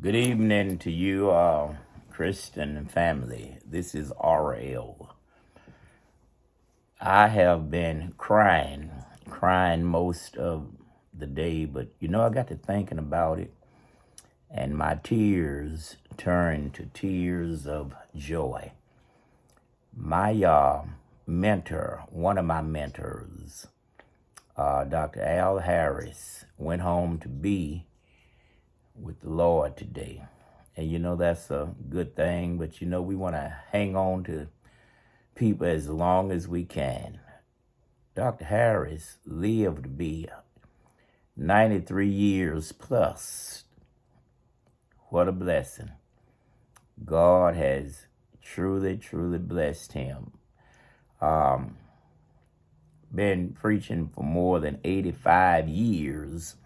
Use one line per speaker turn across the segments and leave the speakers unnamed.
Good evening to you, Christian family. This is Aill. I have been crying most of the day, but I got to thinking about it, and my tears turned to tears of joy. My mentor, one of my mentors, Dr. Aill Harris, went home to be with the Lord today. And that's a good thing, but we want to hang on to people as long as we can. Dr. Harris lived to be 93 years plus. What a blessing. God has truly blessed him. Been preaching for more than 85 years,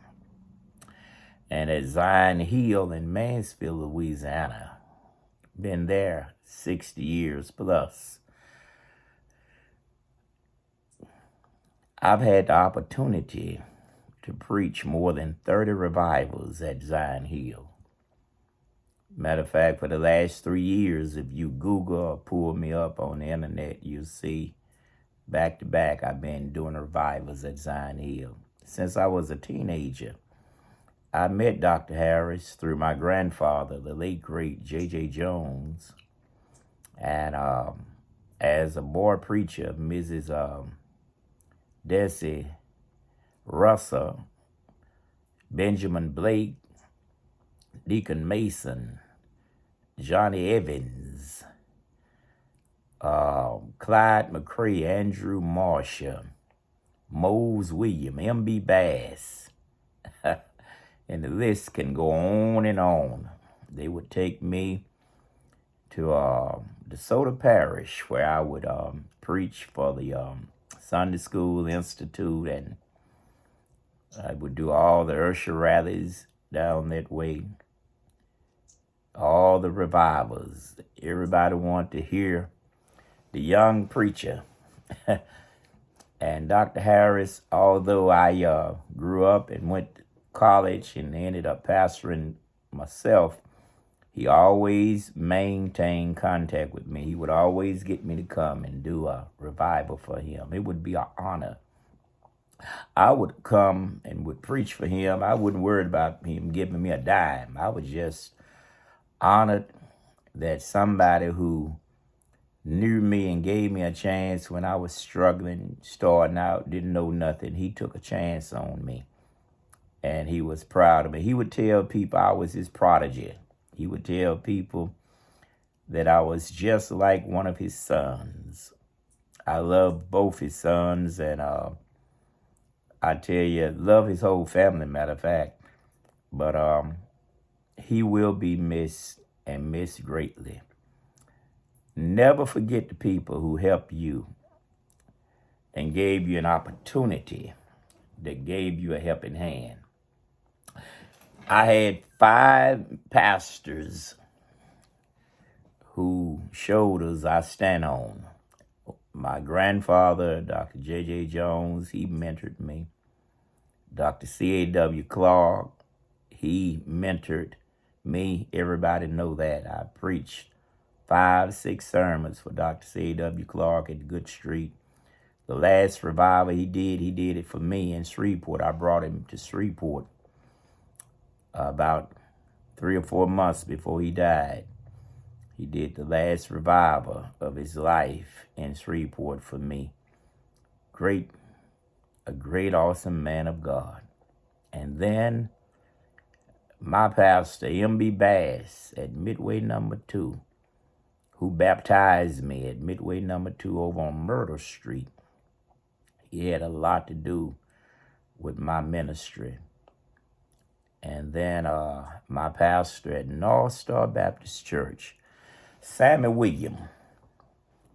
and at Zion Hill in Mansfield, Louisiana. Been there 60 years plus. I've had the opportunity to preach more than 30 revivals at Zion Hill. Matter of fact, for the last 3 years, if you Google or pull me up on the internet, you'll see back to back I've been doing revivals at Zion Hill. Since I was a teenager, I met Dr. Harris through my grandfather, the late, great J.J. Jones, and as a boy preacher, Mrs. Desi Russell, Benjamin Blake, Deacon Mason, Johnny Evans, Clyde McCrae, Andrew Marshall, Mose William, M.B. Bass, and the list can go on and on. They would take me to DeSoto Parish, where I would preach for the Sunday School Institute, and I would do all the Usher rallies down that way, all the revivals. Everybody wanted to hear the young preacher. And Dr. Harris, although I grew up and went to college and ended up pastoring myself, he always maintained contact with me. He would always get me to come and do a revival for him. It would be an honor. I would come and would preach for him. I wasn't worried about him giving me a dime. I was just honored that somebody who knew me and gave me a chance when I was struggling, starting out, didn't know nothing. He took a chance on me, and he was proud of me. He would tell people I was his prodigy. He would tell people that I was just like one of his sons. I love both his sons, and I tell you, love his whole family, matter of fact. But he will be missed, and missed greatly. Never forget the people who helped you and gave you an opportunity, that gave you a helping hand. I had 5 pastors who shoulders I stand on. My grandfather, Dr. J.J. Jones, he mentored me. Dr. C.A.W. Clark, he mentored me. Everybody know that. I preached 5, 6 sermons for Dr. C.A.W. Clark at Good Street. The last revival he did it for me in Shreveport. I brought him to Shreveport about 3 or 4 months before he died. He did the last revival of his life in Shreveport for me. A great, awesome man of God. And then my pastor, M.B. Bass, at Midway number 2, who baptized me at Midway number 2 over on Myrtle Street. He had a lot to do with my ministry. And then my pastor at North Star Baptist Church, Sammy William.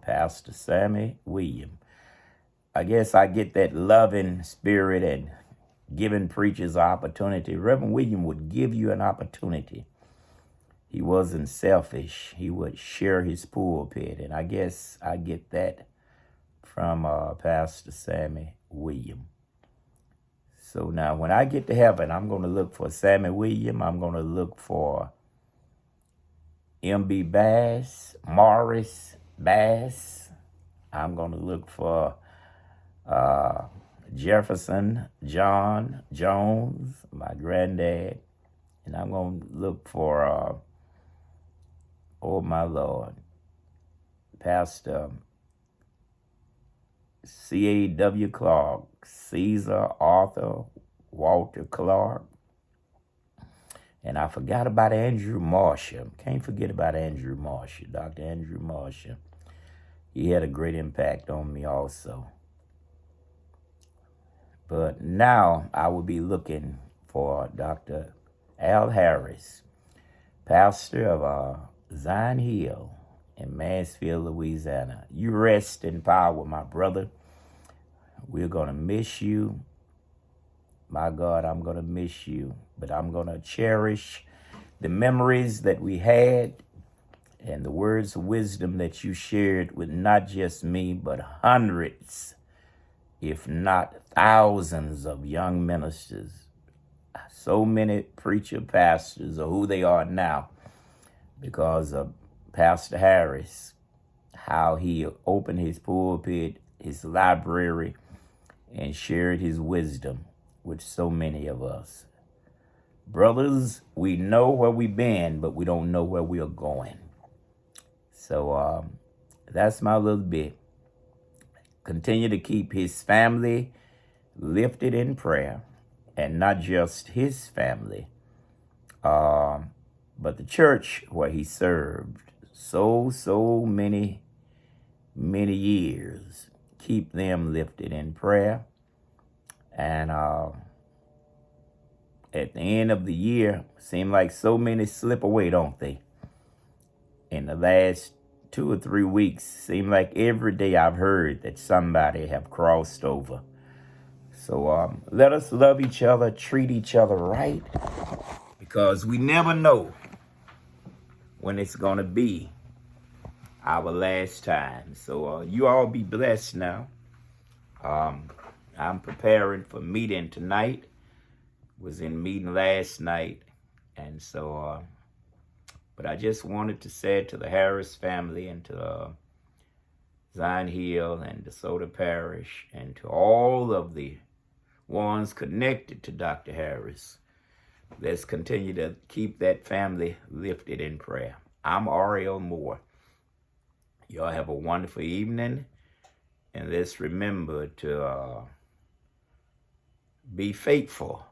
Pastor Sammy William. I guess I get that loving spirit and giving preachers opportunity. Reverend William would give you an opportunity. He wasn't selfish. He would share his pulpit. And I guess I get that from Pastor Sammy William. So now when I get to heaven, I'm going to look for Sammy William. I'm going to look for MB Bass, Morris Bass. I'm going to look for Jefferson John Jones, my granddad. And I'm going to look for, oh my Lord, Pastor C.A.W. Clark, Caesar Arthur Walter Clark. And I forgot about Andrew Marshall. Can't forget about Andrew Marshall, Dr. Andrew Marshall. He had a great impact on me also. But now I will be looking for Dr. Aill Harris, pastor of Zion Hill in Mansfield, Louisiana. You rest in power, my brother. We're going to miss you. My God, I'm going to miss you. But I'm going to cherish the memories that we had and the words of wisdom that you shared with not just me, but hundreds, if not thousands of young ministers. So many preacher pastors are who they are now because of Pastor Harris, how he opened his pulpit, his library, and shared his wisdom with so many of us. Brothers, we know where we've been, but we don't know where we are going. So that's my little bit. Continue to keep his family lifted in prayer, and not just his family, but the church where he served so many years. Keep them lifted in prayer. And at the end of the year, seem like so many slip away, don't they? In the last 2 or 3 weeks, seem like every day I've heard that somebody have crossed over. So let us love each other, treat each other right, because we never know when it's going to be our last time. So you all be blessed now. I'm preparing for meeting tonight. Was in meeting last night. And so, but I just wanted to say to the Harris family and to Zion Hill and DeSoto Parish and to all of the ones connected to Dr. Harris, let's continue to keep that family lifted in prayer. I'm Aill Moore. Y'all have a wonderful evening, and let's remember to be faithful,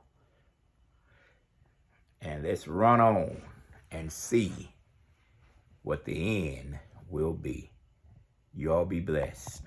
and let's run on and see what the end will be. Y'all be blessed.